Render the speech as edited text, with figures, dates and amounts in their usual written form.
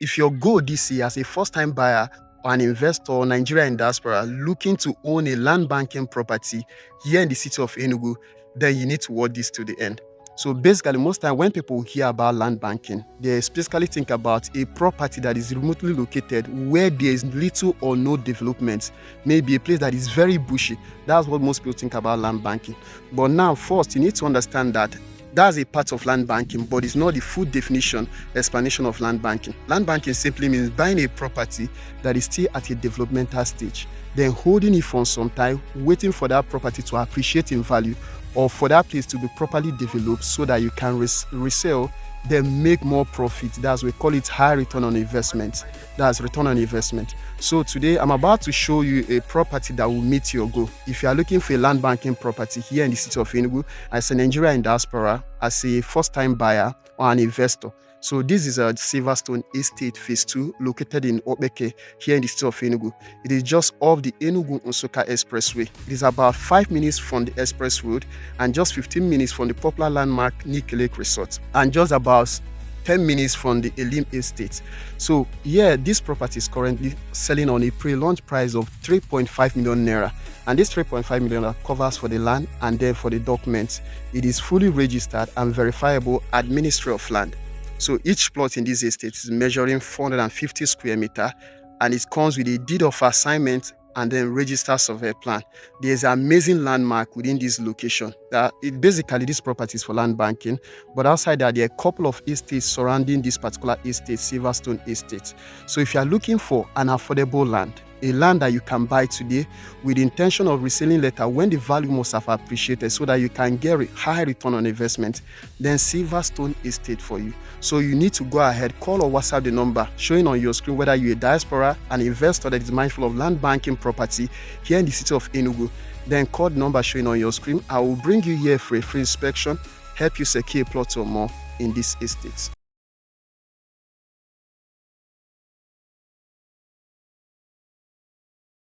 If your goal this year as a first-time buyer or an investor or Nigeria in diaspora looking to own a land banking property here in the city of Enugu, then you need to watch this to the end. So basically, most time when people hear about land banking, they specifically think about a property that is remotely located where there is little or no development, maybe a place that is very bushy. That's what most people think about land banking. But now, first, you need to understand that that's a part of land banking, but it's not the full definition, explanation of land banking. Land banking simply means buying a property that is still at a developmental stage, then holding it for some time, waiting for that property to appreciate in value or for that place to be properly developed so that you can resell, then make more profit. That's we call it high return on investment. That's return on investment. So today I'm about to show you a property that will meet your goal. If you are looking for a land banking property here in the city of Enugu, as a Nigeria in diaspora, as a first-time buyer or an investor. So this is a Silverstone Estate Phase 2 located in Obeke here in the city of Enugu. It is just off the Enugu-Nsukka Expressway. It is about 5 minutes from the express road and just 15 minutes from the popular landmark Nike Lake Resort and just about 10 minutes from the Elim Estate. So yeah, this property is currently selling on a pre-launch price of 3.5 million naira. And this 3.5 million naira covers for the land and then for the documents. It is fully registered and verifiable at Ministry of Land. So each plot in this estate is measuring 450 square meter and it comes with a deed of assignment and then registered survey plan. There's an amazing landmark within this location. Basically, this property is for land banking, but outside that, there are a couple of estates surrounding this particular estate, Silverstone Estate. So if you are looking for an affordable land, a land that you can buy today with the intention of reselling later when the value must have appreciated so that you can get a high return on investment, then Silverstone Estate for you. So you need to go ahead, call or WhatsApp the number showing on your screen whether you're a diaspora, an investor that is mindful of land banking property here in the city of Enugu. Then call the number showing on your screen. I will bring you here for a free inspection, help you secure a plot or more in this estate.